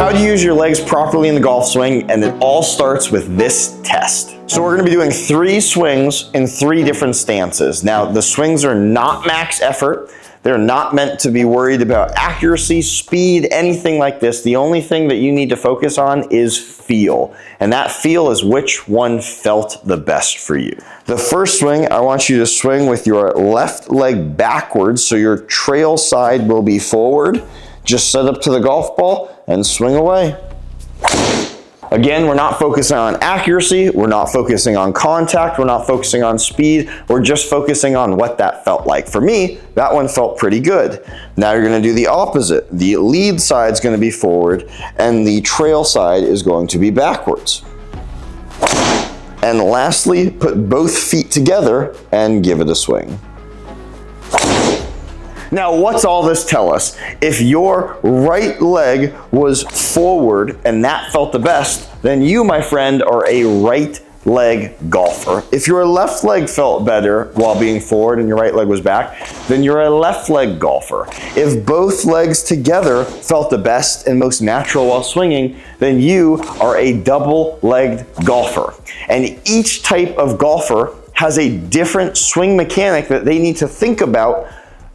how to use your legs properly in the golf swing, and it all starts with this test. So we're gonna be doing 3 swings in 3 different stances. Now, the swings are not max effort. They're not meant to be worried about accuracy, speed, anything like this. The only thing that you need to focus on is feel. And that feel is which one felt the best for you. The first swing, I want you to swing with your left leg backwards, so your trail side will be forward. Just set up to the golf ball and swing away. Again, we're not focusing on accuracy, we're not focusing on contact, we're not focusing on speed, we're just focusing on what that felt like. For me, that one felt pretty good. Now you're gonna do the opposite. The lead side's gonna be forward and the trail side is going to be backwards. And lastly, put both feet together and give it a swing. Now, what's all this tell us? If your right leg was forward and that felt the best, then you, my friend, are a right leg golfer. If your left leg felt better while being forward and your right leg was back, then you're a left leg golfer. If both legs together felt the best and most natural while swinging, then you are a double-legged golfer. And each type of golfer has a different swing mechanic that they need to think about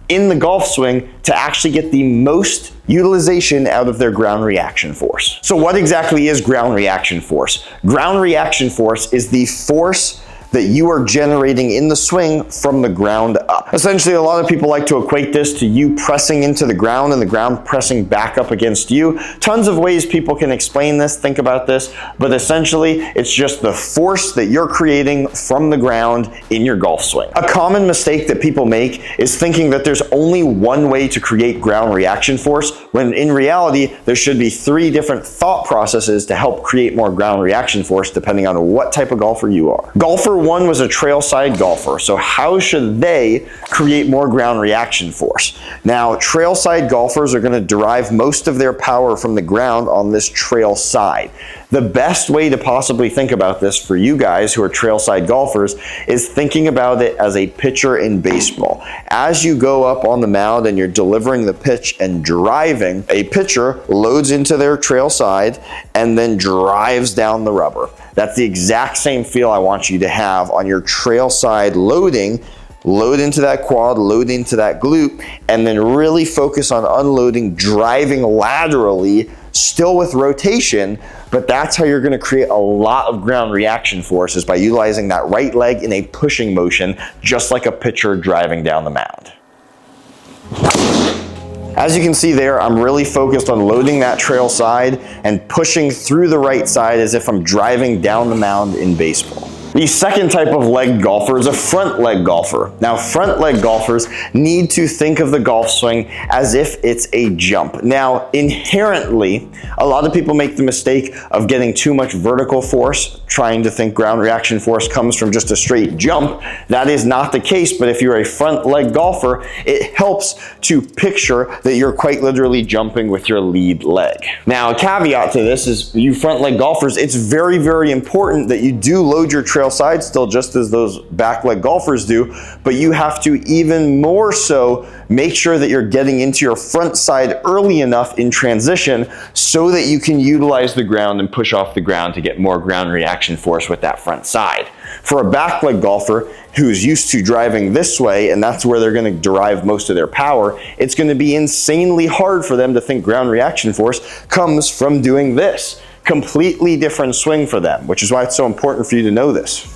in the golf swing to actually get the most utilization out of their ground reaction force. So what exactly is ground reaction force? Ground reaction force is the force that you are generating in the swing from the ground up. Essentially, a lot of people like to equate this to you pressing into the ground and the ground pressing back up against you. Tons of ways people can explain this, think about this, but essentially, it's just the force that you're creating from the ground in your golf swing. A common mistake that people make is thinking that there's only one way to create ground reaction force, when in reality, there should be 3 different thought processes to help create more ground reaction force depending on what type of golfer you are. Golfer 1 was a trail side golfer, so how should they create more ground reaction force? Now, trail side golfers are going to derive most of their power from the ground on this trail side. The best way to possibly think about this for you guys who are trail side golfers is thinking about it as a pitcher in baseball. As you go up on the mound and you're delivering the pitch and driving, a pitcher loads into their trail side and then drives down the rubber. That's the exact same feel I want you to have on your trail side loading. Load into that quad, load into that glute, and then really focus on unloading, driving laterally, still with rotation, but that's how you're gonna create a lot of ground reaction force, is by utilizing that right leg in a pushing motion, just like a pitcher driving down the mound. As you can see there, I'm really focused on loading that trail side and pushing through the right side as if I'm driving down the mound in baseball. The second type of leg golfer is a front leg golfer. Now, front leg golfers need to think of the golf swing as if it's a jump. Now, inherently, a lot of people make the mistake of getting too much vertical force, trying to think ground reaction force comes from just a straight jump. That is not the case, but if you're a front leg golfer, it helps to picture that you're quite literally jumping with your lead leg. Now, a caveat to this is, you front leg golfers, it's very, very important that you do load your trail side still, just as those back leg golfers do, but you have to even more so make sure that you're getting into your front side early enough in transition so that you can utilize the ground and push off the ground to get more ground reaction force with that front side. For a back leg golfer who's used to driving this way, and that's where they're going to derive most of their power, it's going to be insanely hard for them to think ground reaction force comes from doing this. Completely different swing for them, which is why it's so important for you to know this.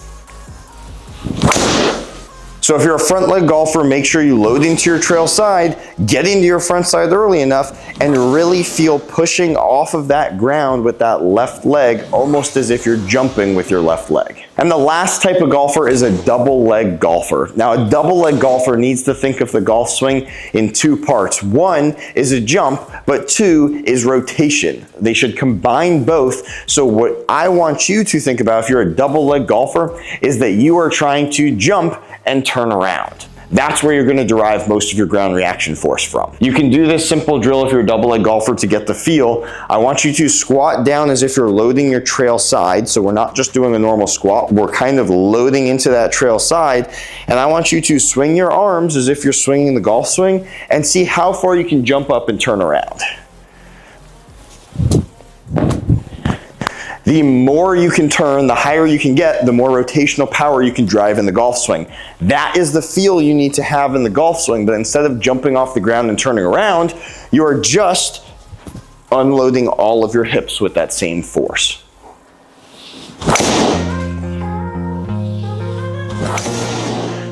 So if you're a front leg golfer, make sure you load into your trail side, get into your front side early enough, and really feel pushing off of that ground with that left leg, almost as if you're jumping with your left leg. And the last type of golfer is a double leg golfer. Now, a double leg golfer needs to think of the golf swing in 2 parts. 1 is a jump, but 2 is rotation. They should combine both. So what I want you to think about if you're a double leg golfer is that you are trying to jump and turn around. That's where you're going to derive most of your ground reaction force from. You can do this simple drill if you're a double leg golfer to get the feel. I want you to squat down as if you're loading your trail side. So we're not just doing a normal squat, we're kind of loading into that trail side. And I want you to swing your arms as if you're swinging the golf swing and see how far you can jump up and turn around. The more you can turn, the higher you can get, the more rotational power you can drive in the golf swing. That is the feel you need to have in the golf swing, but instead of jumping off the ground and turning around, you are just unloading all of your hips with that same force.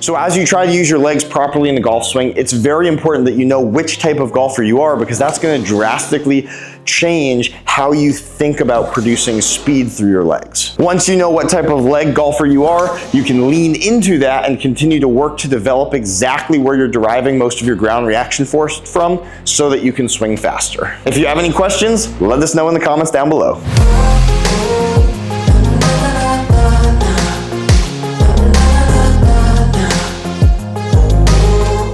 So as you try to use your legs properly in the golf swing, it's very important that you know which type of golfer you are, because that's going to drastically change how you think about producing speed through your legs. Once you know what type of leg golfer you are, you can lean into that and continue to work to develop exactly where you're deriving most of your ground reaction force from so that you can swing faster. If you have any questions, let us know in the comments down below.